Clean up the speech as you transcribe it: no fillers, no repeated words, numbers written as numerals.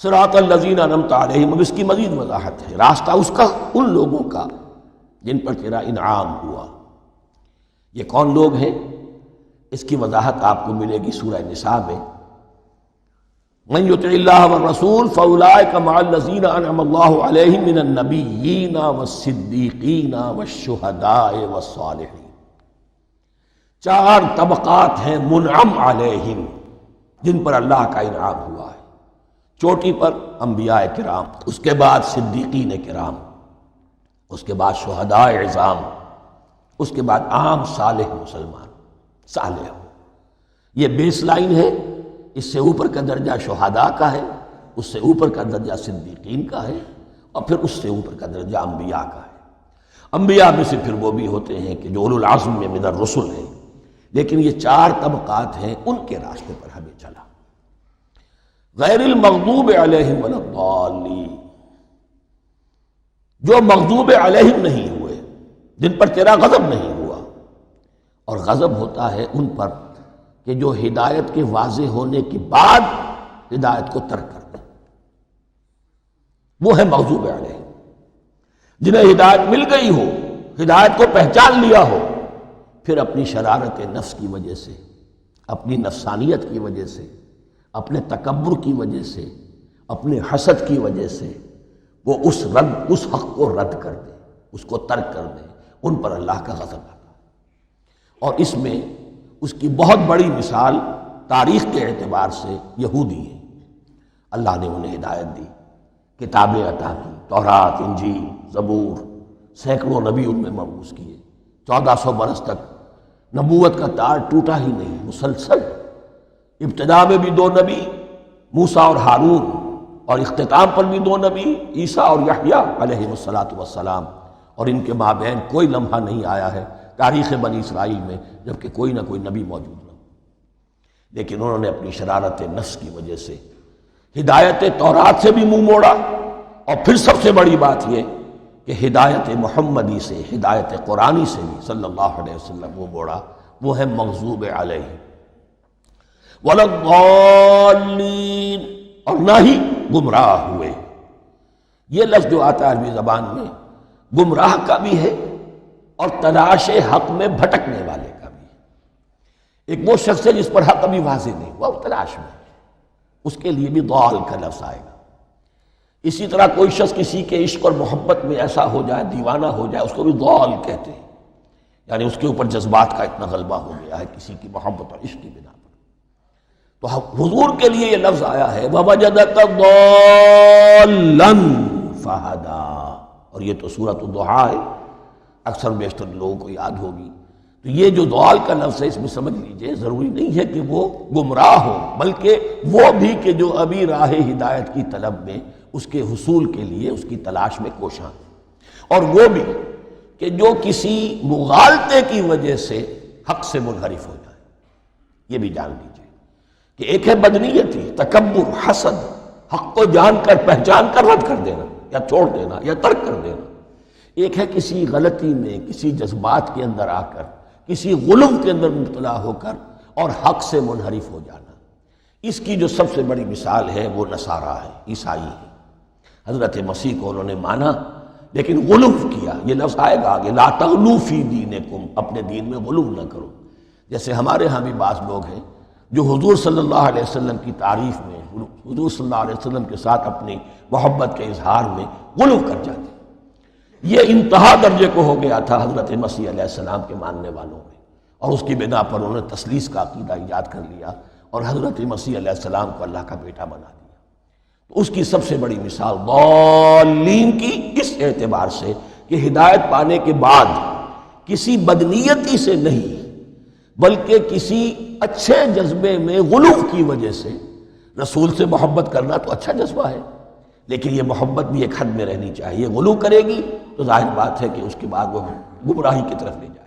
صراط الذین انعمت علیہم، اب اس کی مزید وضاحت ہے، راستہ اس کا ان لوگوں کا جن پر تیرا انعام ہوا۔ یہ کون لوگ ہیں؟ اس کی وضاحت آپ کو ملے گی سورہ نساء میں، من یطع اللہ والرسول فاولئک مع الذین انعم اللہ علیہم من النبیین والصدیقین والشہداء والصالحین۔ چار طبقات ہیں منعم علیہم، جن پر اللہ کا انعام ہوا ہے۔ چوٹی پر انبیاء کرام، اس کے بعد صدیقین کرام، اس کے بعد شہداء عظام، اس کے بعد عام صالح مسلمان، صالح۔ یہ بیس لائن ہے، اس سے اوپر کا درجہ شہداء کا ہے، اس سے اوپر کا درجہ صدیقین کا ہے، اور پھر اس سے اوپر کا درجہ انبیاء کا ہے۔ انبیاء میں سے پھر وہ بھی ہوتے ہیں کہ جو اولو العزم میں من الرسل ہیں، لیکن یہ چار طبقات ہیں، ان کے راستے پر ہمیں چلا۔ غیر المغضوب علیہم ولا الضالین، جو مغضوب علیہم نہیں ہوئے، جن پر تیرا غضب نہیں ہوا، اور غضب ہوتا ہے ان پر کہ جو ہدایت کے واضح ہونے کے بعد ہدایت کو ترک کر دیں، وہ ہے مغضوب علیہم۔ جنہیں ہدایت مل گئی ہو، ہدایت کو پہچان لیا ہو، پھر اپنی شرارت نفس کی وجہ سے، اپنی نفسانیت کی وجہ سے، اپنے تکبر کی وجہ سے، اپنے حسد کی وجہ سے وہ اس حق کو رد کر دیں، اس کو ترک کر دیں، ان پر اللہ کا غضب آتا ہے۔ اور اس میں اس کی بہت بڑی مثال تاریخ کے اعتبار سے یہودی ہیں۔ اللہ نے انہیں ہدایت دی، کتابیں عطا کی، تورات، انجیل، زبور، سینکڑوں نبی ان میں مبعوث کیے، 1400 برس تک نبوت کا تار ٹوٹا ہی نہیں، مسلسل۔ ابتدا میں بھی 2 نبی، موسیٰ اور ہارون، اور اختتام پر بھی 2 نبی، عیسیٰ اور یحییٰ علیہ السلام، اور ان کے مابین کوئی لمحہ نہیں آیا ہے تاریخ بنی اسرائیل میں جبکہ کوئی نہ کوئی نبی موجود نہ ہو۔ لیکن انہوں نے اپنی شرارت نفس کی وجہ سے ہدایت تورات سے بھی منہ موڑا، اور پھر سب سے بڑی بات یہ کہ ہدایت محمدی سے، ہدایت قرآنی سے بھی صلی اللہ علیہ وسلم منہ موڑا، وہ ہے مغضوب علیہ ولا الضالین، اور نہ ہی گمراہ ہوئے۔ یہ لفظ جو آتا ہے عربی زبان میں، گمراہ کا بھی ہے اور تلاش حق میں بھٹکنے والے کا بھی ہے۔ ایک وہ شخص ہے جس پر حق ابھی واضح نہیں ہوا، وہ تلاش میں ہے، اس کے لیے بھی ضال کا لفظ آئے گا۔ اسی طرح کوئی شخص کسی کے عشق اور محبت میں ایسا ہو جائے، دیوانہ ہو جائے، اس کو بھی ضال کہتے ہیں، یعنی اس کے اوپر جذبات کا اتنا غلبہ ہو گیا ہے کسی کی محبت اور عشق کی بنا پر۔ تو حضور کے لیے یہ لفظ آیا ہے وَوَجَدَكَ ضَالًّا فَهَدَىٰ، اور یہ تو سورۃ الضحیٰ ہے، اکثر بیشتر لوگوں کو یاد ہوگی۔ تو یہ جو ضال کا لفظ ہے، اس میں سمجھ لیجئے ضروری نہیں ہے کہ وہ گمراہ ہو، بلکہ وہ بھی کہ جو ابھی راہ ہدایت کی طلب میں، اس کے حصول کے لیے اس کی تلاش میں کوشاں، اور وہ بھی کہ جو کسی مغالطے کی وجہ سے حق سے منحرف ہو جائے۔ یہ بھی جان لیجئے کہ ایک ہے بدنیتی، تکبر، حسد، حق کو جان کر پہچان کر رد کر دینا یا چھوڑ دینا یا ترک کر دینا۔ ایک ہے کسی غلطی میں، کسی جذبات کے اندر آ کر، کسی غلو کے اندر مبتلا ہو کر اور حق سے منحرف ہو جانا۔ اس کی جو سب سے بڑی مثال ہے وہ نصارہ ہے، عیسائی ہے۔ حضرت مسیح کو انہوں نے مانا لیکن غلو کیا، یہ لفظ آئے گا آگے، لا تغلو فی دینکم، اپنے دین میں غلو نہ کرو۔ جیسے ہمارے ہاں بھی بعض لوگ ہیں جو حضور صلی اللہ علیہ وسلم کی تعریف میں، حضور صلی اللہ علیہ وسلم کے ساتھ اپنی محبت کے اظہار میں غلو کر جاتے ہیں۔ یہ انتہا درجے کو ہو گیا تھا حضرت مسیح علیہ السلام کے ماننے والوں میں، اور اس کی بنا پر انہوں نے تثلیث کا عقیدہ ایجاد کر لیا اور حضرت مسیح علیہ السلام کو اللہ کا بیٹا بنا دیا۔ تو اس کی سب سے بڑی مثال ضالین کی اس اعتبار سے کہ ہدایت پانے کے بعد کسی بدنیتی سے نہیں بلکہ کسی اچھے جذبے میں غلو کی وجہ سے، رسول سے محبت کرنا تو اچھا جذبہ ہے، لیکن یہ محبت بھی ایک حد میں رہنی چاہیے۔ غلو کرے گی تو ظاہر بات ہے کہ اس کے بعد وہ گمراہی کی طرف لے جائے۔